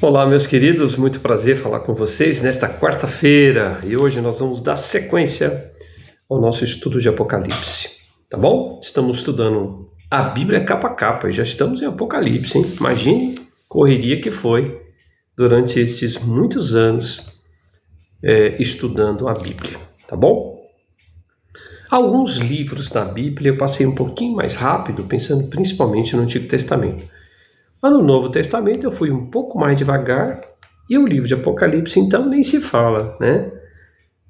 Olá, meus queridos, muito prazer falar com vocês nesta quarta-feira e hoje nós vamos dar sequência ao nosso estudo de Apocalipse, tá bom? Estamos estudando a Bíblia capa a capa e já estamos em Apocalipse, hein? Imagine a correria que foi durante esses muitos anos estudando a Bíblia, tá bom? Alguns livros da Bíblia eu passei um pouquinho mais rápido, pensando principalmente no Antigo Testamento. Mas no Novo Testamento eu fui um pouco mais devagar e o livro de Apocalipse então nem se fala, né?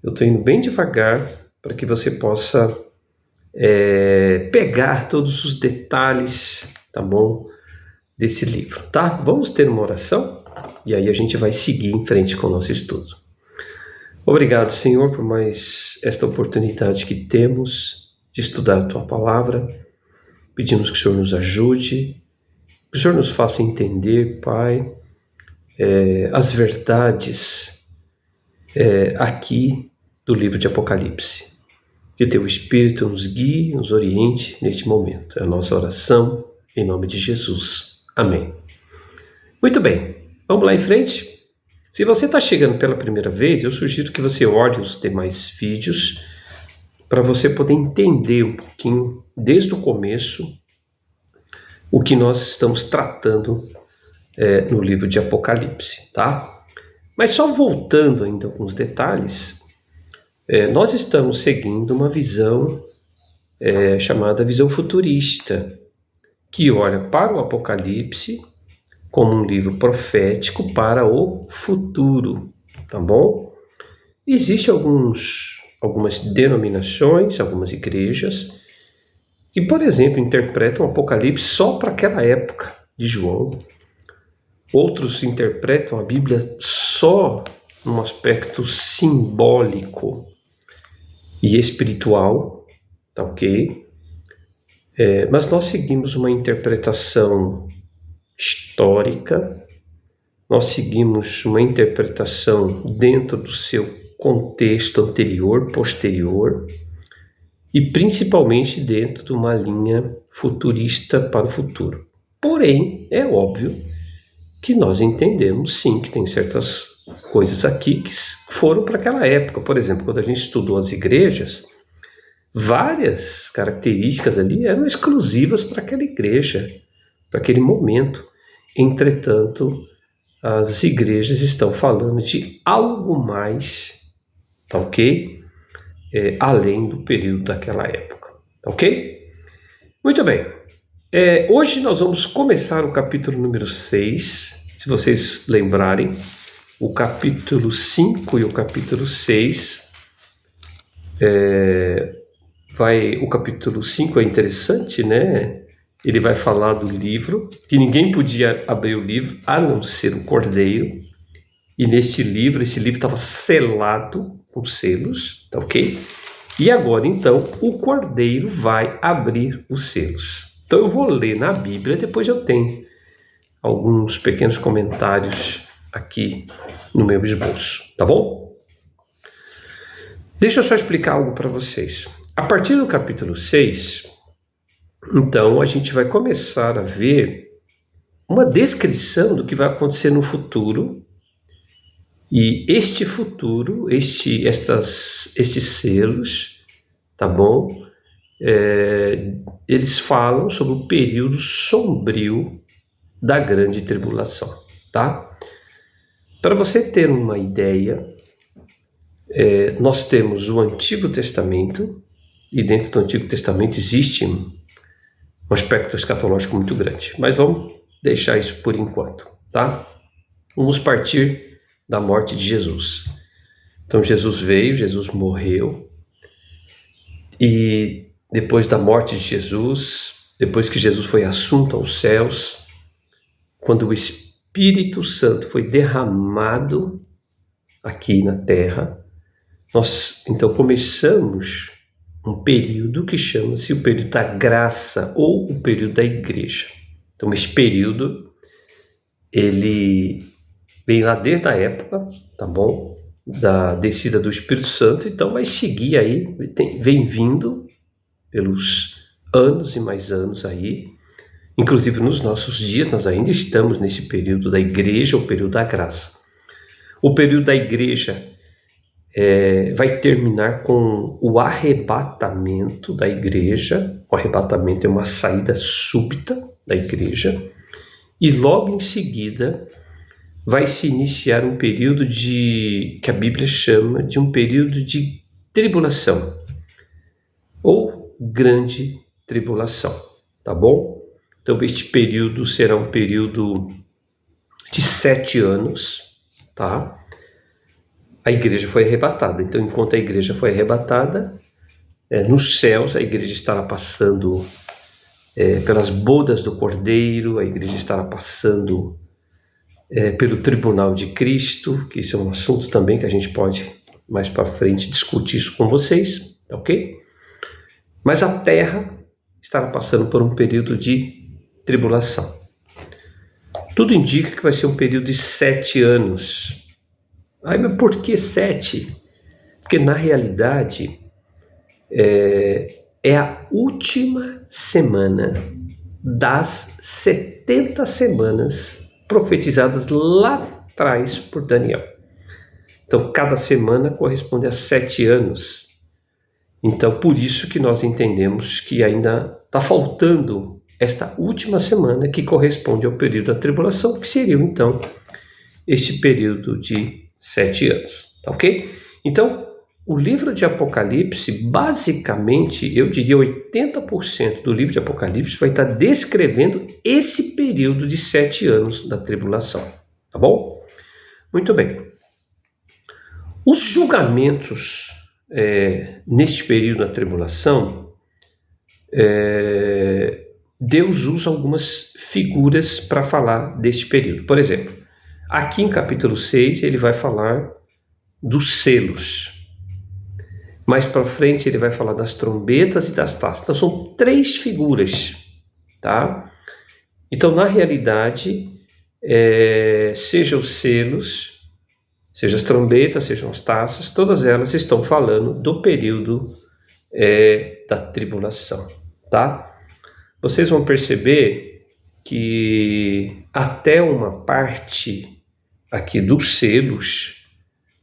Eu estou indo bem devagar para que você possa pegar todos os detalhes, tá bom, desse livro, tá? Vamos ter uma oração e aí a gente vai seguir em frente com o nosso estudo. Obrigado, Senhor, por mais esta oportunidade que temos de estudar a Tua Palavra. Pedimos que o Senhor nos ajude, que o Senhor nos faça entender, Pai, as verdades aqui do livro de Apocalipse. Que o Teu Espírito nos guie, nos oriente neste momento. É a nossa oração, em nome de Jesus. Amém. Muito bem, vamos lá em frente. Se você está chegando pela primeira vez, eu sugiro que você olhe os demais vídeos para você poder entender um pouquinho, desde o começo, o que nós estamos tratando no livro de Apocalipse, tá? Mas só voltando ainda alguns detalhes, nós estamos seguindo uma visão chamada visão futurista, que olha para o Apocalipse como um livro profético para o futuro, tá bom? Existem algumas denominações, algumas igrejas, que, por exemplo, interpretam o Apocalipse só para aquela época de João. Outros interpretam a Bíblia só num aspecto simbólico e espiritual, tá ok? Mas nós seguimos uma interpretação histórica, nós seguimos uma interpretação dentro do seu contexto anterior, posterior, e principalmente dentro de uma linha futurista para o futuro. Porém, é óbvio que nós entendemos sim que tem certas coisas aqui que foram para aquela época. Por exemplo, quando a gente estudou as igrejas, várias características ali eram exclusivas para aquela igreja, para aquele momento. Entretanto, as igrejas estão falando de algo mais, tá ok? Além do período daquela época, tá ok? Muito bem. Hoje nós vamos começar o capítulo número 6. Se vocês lembrarem, o capítulo 5 e o capítulo 6. O capítulo 5 é interessante, né? Ele vai falar do livro, que ninguém podia abrir o livro, a não ser o Cordeiro. E esse livro estava selado com selos, tá ok? E agora, então, o Cordeiro vai abrir os selos. Então, eu vou ler na Bíblia, depois eu tenho alguns pequenos comentários aqui no meu esboço, tá bom? Deixa eu só explicar algo para vocês. A partir do capítulo 6, então, a gente vai começar a ver uma descrição do que vai acontecer no futuro. E este futuro, estes selos, tá bom? Eles falam sobre o período sombrio da grande tribulação, tá? Para você ter uma ideia, nós temos o Antigo Testamento, e dentro do Antigo Testamento existe um aspecto escatológico muito grande, mas vamos deixar isso por enquanto, tá? Vamos partir da morte de Jesus. Então Jesus veio, Jesus morreu, e depois da morte de Jesus, depois que Jesus foi assunto aos céus, quando o Espírito Santo foi derramado aqui na terra, nós então começamos um período que chama-se o período da graça ou o período da igreja. Então esse período, ele vem lá desde a época, tá bom? Da descida do Espírito Santo, então vai seguir aí, vem vindo pelos anos e mais anos aí, Inclusive, nos nossos dias, nós ainda estamos nesse período da igreja, o período da graça. O período da igreja vai terminar com o arrebatamento da igreja. O arrebatamento é uma saída súbita da igreja. E logo em seguida vai se iniciar um período que a Bíblia chama de um período de tribulação ou grande tribulação, tá bom? Então este período será um período de 7 anos, tá? A igreja foi arrebatada. Então, enquanto a igreja foi arrebatada, nos céus a igreja estará passando pelas bodas do Cordeiro, a igreja estará passando pelo tribunal de Cristo, que isso é um assunto também que a gente pode mais para frente discutir isso com vocês, ok? Mas a terra estará passando por um período de tribulação. Tudo indica que vai ser um período de 7 anos. Mas por que 7? Porque na realidade é a última semana das 70 semanas profetizadas lá atrás por Daniel. Então, cada semana corresponde a 7 anos. Então, por isso que nós entendemos que ainda está faltando esta última semana que corresponde ao período da tribulação, que seria, então, este período de 7 anos. Tá ok? Então, o livro de Apocalipse, basicamente, eu diria 80% do livro de Apocalipse vai estar descrevendo esse período de 7 anos da tribulação. Tá bom? Muito bem. Os julgamentos neste período da tribulação, Deus usa algumas figuras para falar deste período. Por exemplo, aqui em capítulo 6 ele vai falar dos selos. Mais para frente ele vai falar das trombetas e das taças. Então são 3 figuras, tá? Então na realidade, seja os selos, seja as trombetas, sejam as taças, todas elas estão falando do período da tribulação, tá? Vocês vão perceber que até uma parte aqui dos selos,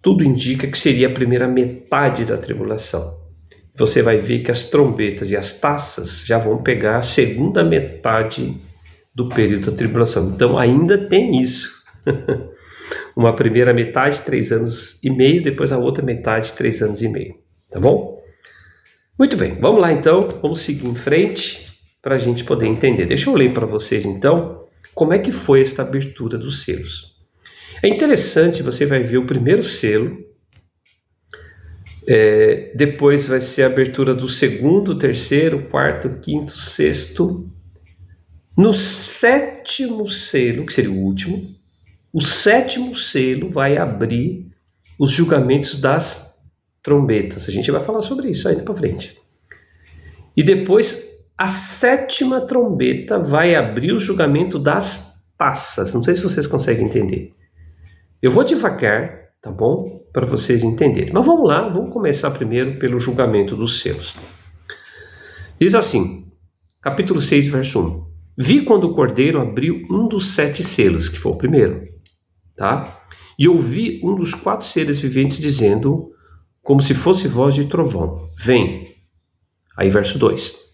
tudo indica que seria a primeira metade da tribulação. Você vai ver que as trombetas e as taças já vão pegar a segunda metade do período da tribulação. Então ainda tem isso. Uma primeira metade, 3 anos e meio, depois a outra metade, 3 anos e meio. Tá bom? Muito bem, vamos lá então, vamos seguir em frente para a gente poder entender. Deixa eu ler para vocês então como é que foi esta abertura dos selos. É interessante, você vai ver o primeiro selo, depois vai ser a abertura do segundo, terceiro, quarto, quinto, sexto. No 7º selo, que seria o último, o 7º selo vai abrir os julgamentos das trombetas. A gente vai falar sobre isso ainda para frente. E depois a 7ª trombeta vai abrir o julgamento das taças. Não sei se vocês conseguem entender. Eu vou devagar, tá bom? Para vocês entenderem. Mas vamos lá, vamos começar primeiro pelo julgamento dos selos. Diz assim, capítulo 6, verso 1. Vi quando o Cordeiro abriu um dos 7 selos, que foi o primeiro, tá? E ouvi um dos 4 seres viventes dizendo, como se fosse voz de trovão, vem. Aí verso 2.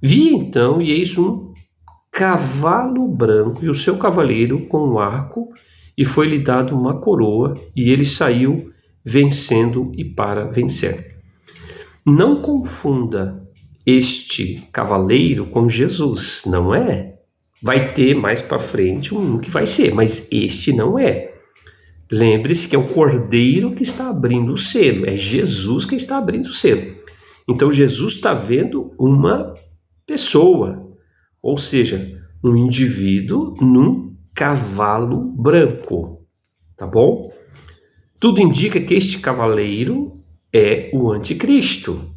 Vi então, e eis um cavalo branco, e o seu cavaleiro com um arco, e foi-lhe dado uma coroa, e ele saiu vencendo e para vencer. Não confunda este cavaleiro com Jesus, não é? Vai ter mais para frente um que vai ser, mas este não é. Lembre-se que é o Cordeiro que está abrindo o selo, é Jesus que está abrindo o selo. Então Jesus está vendo uma pessoa, ou seja, um indivíduo num cavalo branco, tá bom? Tudo indica que este cavaleiro é o anticristo,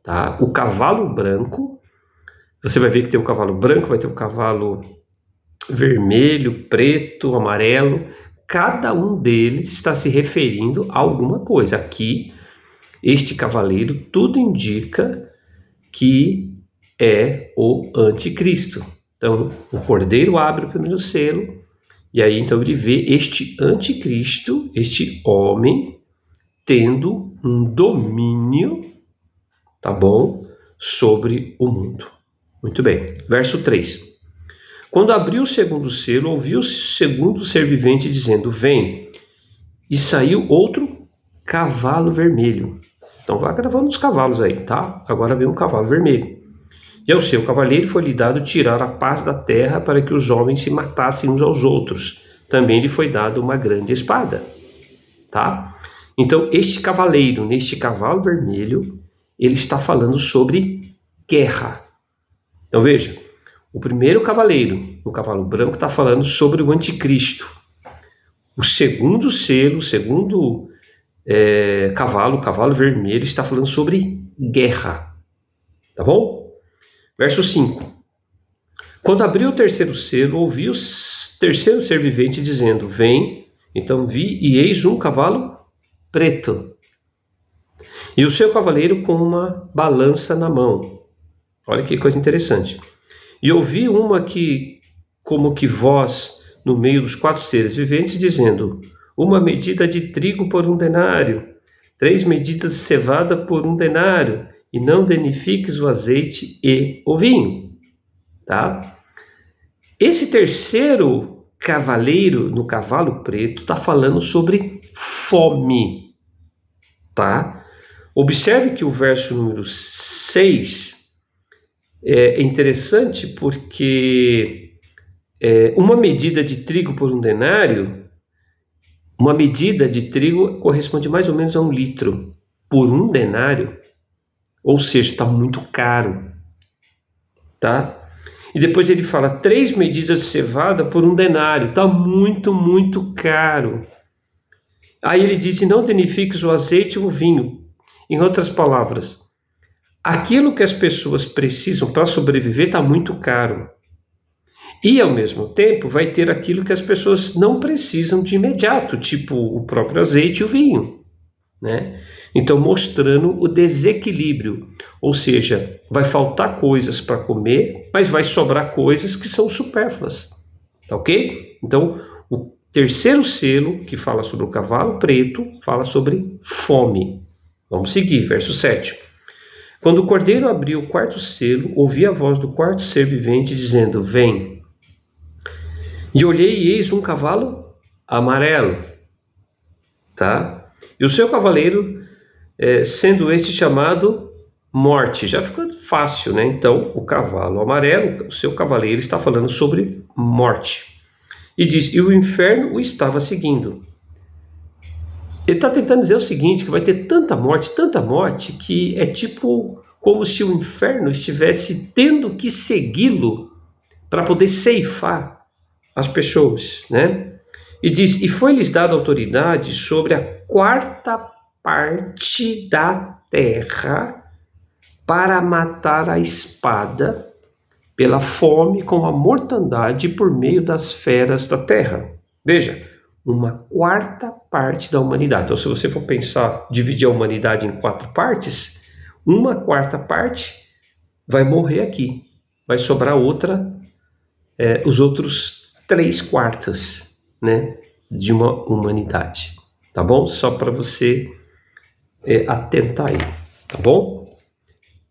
tá? O cavalo branco, você vai ver que tem o cavalo branco, vai ter o cavalo vermelho, preto, amarelo, cada um deles está se referindo a alguma coisa. Aqui, este cavaleiro, tudo indica que é o anticristo, Então, o cordeiro abre o primeiro selo, e aí então ele vê este anticristo, este homem, tendo um domínio, tá bom, sobre o mundo. Muito bem. Verso 3. Quando abriu o segundo selo, ouviu o segundo ser vivente dizendo: vem. E saiu outro cavalo vermelho. Então vai gravando os cavalos aí, tá? Agora vem um cavalo vermelho. E ao seu cavaleiro foi-lhe dado tirar a paz da terra para que os homens se matassem uns aos outros. Também lhe foi dado uma grande espada, tá? Então este cavaleiro, neste cavalo vermelho, ele está falando sobre guerra. Então veja, o primeiro cavaleiro, o cavalo branco, está falando sobre o anticristo. O segundo selo, o segundo cavalo, o cavalo vermelho, está falando sobre guerra. Tá bom? Verso 5. Quando abriu o terceiro selo, ouvi o terceiro ser vivente dizendo: vem. Então vi e eis um cavalo preto. E o seu cavaleiro com uma balança na mão. Olha que coisa interessante. E ouvi uma que, como que voz no meio dos 4 seres viventes, dizendo: uma medida de trigo por 1 denário, 3 medidas de cevada por 1 denário, e não danifiques o azeite e o vinho. Tá? Esse terceiro cavaleiro no cavalo preto está falando sobre fome. Tá? Observe que o verso número 6 é interessante porque uma medida de trigo por 1 denário, uma medida de trigo corresponde mais ou menos a 1 litro por 1 denário, ou seja, está muito caro, tá? E depois ele fala 3 medidas de cevada por 1 denário, está muito, muito caro. Aí ele diz: não danifiques o azeite e o vinho. Em outras palavras, aquilo que as pessoas precisam para sobreviver está muito caro. E, ao mesmo tempo, vai ter aquilo que as pessoas não precisam de imediato, tipo o próprio azeite e o vinho, né? Então, mostrando o desequilíbrio. Ou seja, vai faltar coisas para comer, mas vai sobrar coisas que são supérfluas. Tá ok? Então, o terceiro selo, que fala sobre o cavalo preto, fala sobre fome. Vamos seguir, verso 7. Quando o cordeiro abriu o 4º selo, ouvi a voz do 4º ser vivente dizendo: vem. E olhei e eis um cavalo amarelo, tá? E o seu cavaleiro, sendo este chamado Morte. Já ficou fácil, né? Então, o cavalo amarelo, o seu cavaleiro, está falando sobre morte. E diz: e o inferno o estava seguindo. Ele está tentando dizer o seguinte, que vai ter tanta morte, que é tipo como se o inferno estivesse tendo que segui-lo para poder ceifar as pessoas, né? E diz: e foi-lhes dada autoridade sobre a 4ª parte da terra para matar a espada pela fome com a mortandade por meio das feras da terra. Veja, uma 4ª parte da humanidade. Então, se você for pensar, dividir a humanidade em 4 partes, uma 4ª parte vai morrer aqui. Vai sobrar outra, os outros 3/4, né, de uma humanidade. Tá bom? Só para você atentar aí. Tá bom?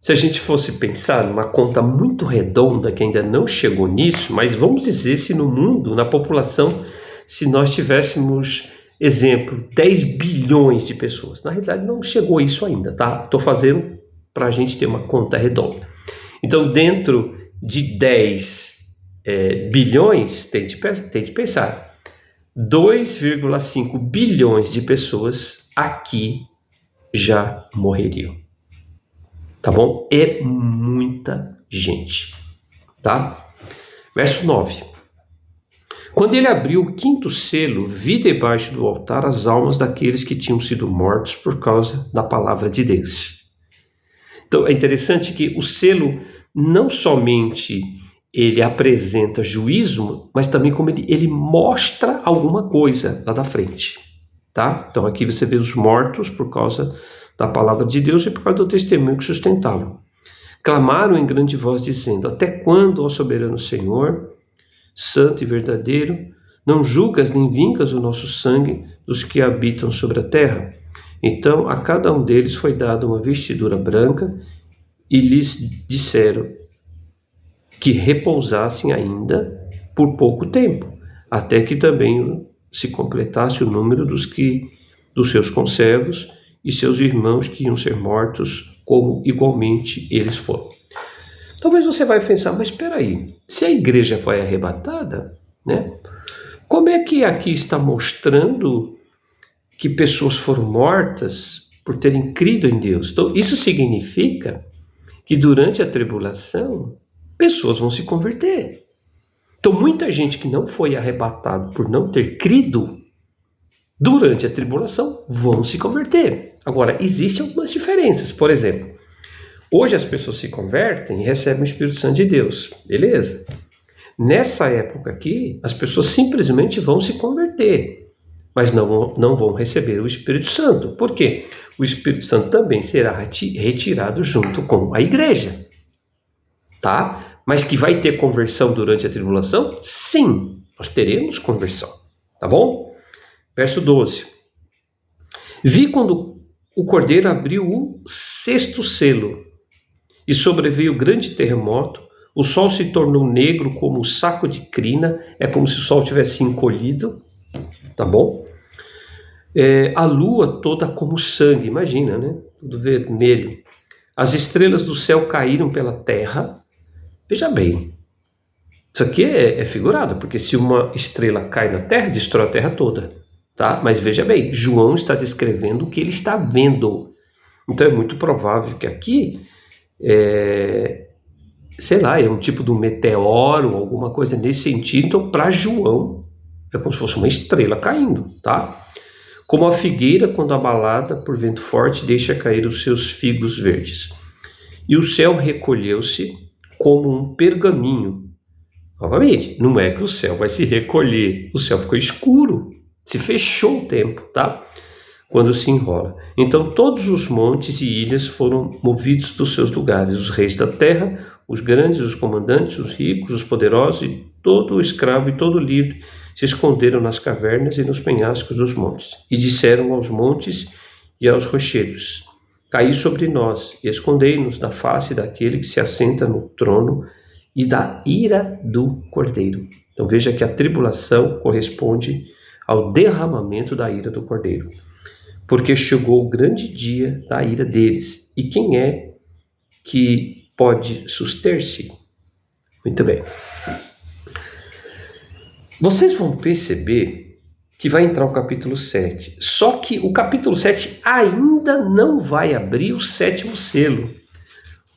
Se a gente fosse pensar numa conta muito redonda, que ainda não chegou nisso, mas vamos dizer se no mundo, na população, se nós tivéssemos, exemplo, 10 bilhões de pessoas. Na realidade não chegou isso ainda, tá? Estou fazendo para a gente ter uma conta redonda. Então, dentro de 10 bilhões, tente pensar, 2,5 bilhões de pessoas aqui já morreriam. Tá bom? É muita gente, tá? Verso 9. Quando ele abriu o 5º selo, vi debaixo do altar as almas daqueles que tinham sido mortos por causa da palavra de Deus. Então, é interessante que o selo não somente ele apresenta juízo, mas também como ele mostra alguma coisa lá da frente, tá? Então, aqui você vê os mortos por causa da palavra de Deus e por causa do testemunho que sustentavam. Clamaram em grande voz, dizendo: Até quando, ó soberano Senhor, santo e verdadeiro, não julgas nem vingas o nosso sangue dos que habitam sobre a terra? Então a cada um deles foi dada uma vestidura branca, e lhes disseram que repousassem ainda por pouco tempo, até que também se completasse o número dos seus conservos e seus irmãos que iam ser mortos, como igualmente eles foram. Talvez você vai pensar, mas espera aí, se a igreja foi arrebatada, né? Como é que aqui está mostrando que pessoas foram mortas por terem crido em Deus? Então, isso significa que durante a tribulação, pessoas vão se converter. Então, muita gente que não foi arrebatada por não ter crido, durante a tribulação, vão se converter. Agora, existem algumas diferenças. Por exemplo, hoje as pessoas se convertem e recebem o Espírito Santo de Deus. Beleza? Nessa época aqui, as pessoas simplesmente vão se converter, mas não vão receber o Espírito Santo. Por quê? O Espírito Santo também será retirado junto com a igreja. Tá? Mas que vai ter conversão durante a tribulação? Sim, nós teremos conversão. Tá bom? Verso 12. Vi quando o cordeiro abriu o 6º selo, e sobreveio grande terremoto. O sol se tornou negro como um saco de crina, é como se o sol tivesse encolhido, tá bom? A lua toda como sangue, imagina, né? Tudo vermelho. As estrelas do céu caíram pela terra. Veja bem, isso aqui é figurado, porque se uma estrela cai na terra, destrói a terra toda, tá? Mas veja bem, João está descrevendo o que ele está vendo. Então é muito provável que aqui sei lá, é um tipo de um meteoro, alguma coisa nesse sentido. Então, para João, é como se fosse uma estrela caindo, tá? Como a figueira, quando abalada por vento forte, deixa cair os seus figos verdes. E o céu recolheu-se como um pergaminho. Novamente, não é que o céu vai se recolher, o céu ficou escuro, se fechou o tempo, tá? Quando se enrola. Então todos os montes e ilhas foram movidos dos seus lugares, os reis da terra, os grandes, os comandantes, os ricos, os poderosos, e todo o escravo e todo o livre se esconderam nas cavernas e nos penhascos dos montes, e disseram aos montes e aos rochedos: Caí sobre nós e escondei-nos da face daquele que se assenta no trono e da ira do Cordeiro. Então veja que a tribulação corresponde ao derramamento da ira do Cordeiro, porque chegou o grande dia da ira deles. E quem é que pode suster-se? Muito bem. Vocês vão perceber que vai entrar o capítulo 7. Só que o capítulo 7 ainda não vai abrir o 7º selo.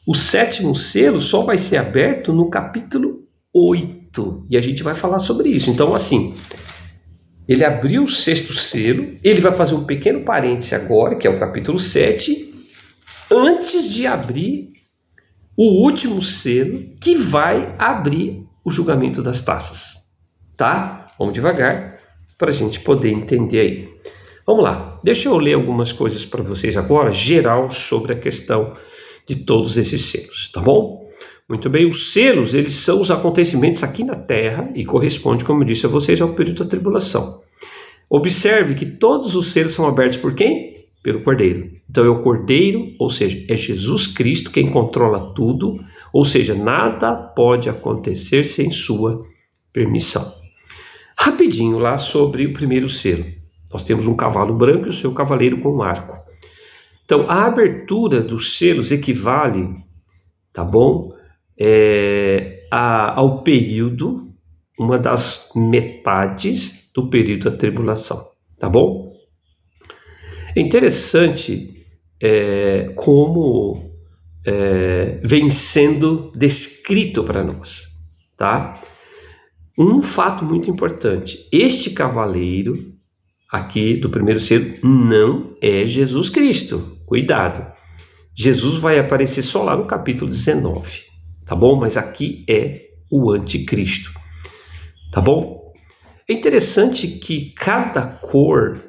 O 7º selo só vai ser aberto no capítulo 8. E a gente vai falar sobre isso. Então, assim, ele abriu o 6º selo, ele vai fazer um pequeno parêntese agora, que é o capítulo 7, antes de abrir o último selo, que vai abrir o julgamento das taças. Tá? Vamos devagar para a gente poder entender aí. Vamos lá, deixa eu ler algumas coisas para vocês agora, geral, sobre a questão de todos esses selos, tá bom? Muito bem, os selos, eles são os acontecimentos aqui na Terra e corresponde, como eu disse a vocês, ao período da tribulação. Observe que todos os selos são abertos por quem? Pelo Cordeiro. Então é o Cordeiro, ou seja, é Jesus Cristo quem controla tudo, ou seja, nada pode acontecer sem sua permissão. Rapidinho lá sobre o primeiro selo. Nós temos um cavalo branco e o seu cavaleiro com um arco. Então, a abertura dos selos equivale, tá bom, ao período, uma das metades do período da tribulação, tá bom? É interessante como vem sendo descrito para nós, tá? Um fato muito importante: este cavaleiro aqui do primeiro selo não é Jesus Cristo. Cuidado, Jesus vai aparecer só lá no capítulo 19, tá bom? Mas aqui é o anticristo, tá bom? É interessante que cada cor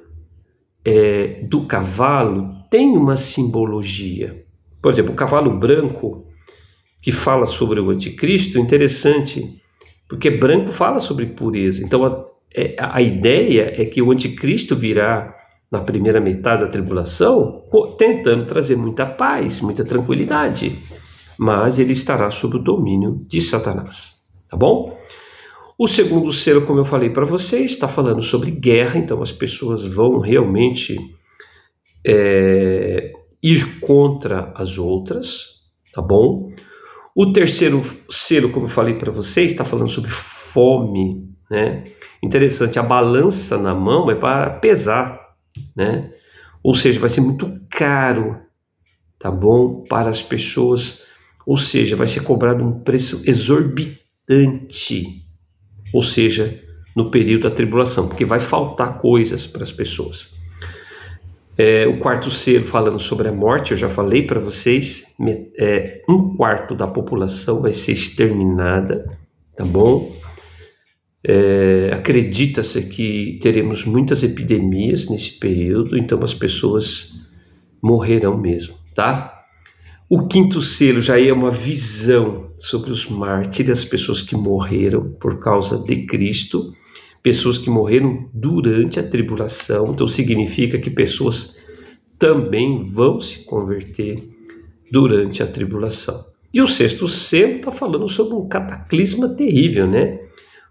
do cavalo tem uma simbologia. Por exemplo, o cavalo branco que fala sobre o anticristo, interessante, porque branco fala sobre pureza. Então a ideia é que o anticristo virá na primeira metade da tribulação tentando trazer muita paz, muita tranquilidade, mas ele estará sob o domínio de Satanás, tá bom? O segundo selo, como eu falei para vocês, está falando sobre guerra, então as pessoas vão realmente ir contra as outras, tá bom? O terceiro selo, como eu falei para vocês, está falando sobre fome, né? Interessante, a balança na mão é para pesar, né? Ou seja, vai ser muito caro, tá bom? Para as pessoas, ou seja, vai ser cobrado um preço exorbitante, ou seja, no período da tribulação, porque vai faltar coisas para as pessoas. O quarto selo falando sobre a morte, eu já falei para vocês, 1/4 da população vai ser exterminada, tá bom? Acredita-se que teremos muitas epidemias nesse período, então as pessoas morrerão mesmo, tá? O quinto selo já é uma visão sobre os mártires, as pessoas que morreram por causa de Cristo, pessoas que morreram durante a tribulação, então significa que pessoas também vão se converter durante a tribulação. E o sexto selo está falando sobre um cataclisma terrível, né?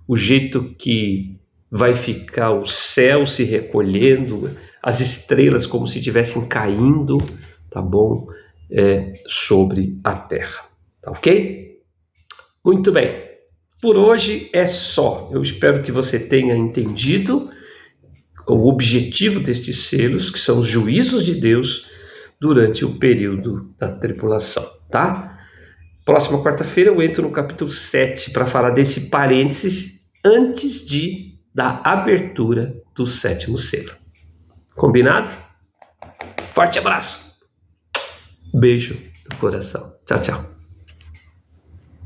O jeito que vai ficar o céu se recolhendo, as estrelas como se estivessem caindo, tá bom? Sobre a terra, tá ok? Muito bem, por hoje é só. Eu espero que você tenha entendido o objetivo destes selos, que são os juízos de Deus durante o período da tribulação, tá? Próxima quarta-feira eu entro no capítulo 7 para falar desse parênteses antes da abertura do 7º selo. Combinado? Forte abraço! Beijo no coração. Tchau, tchau.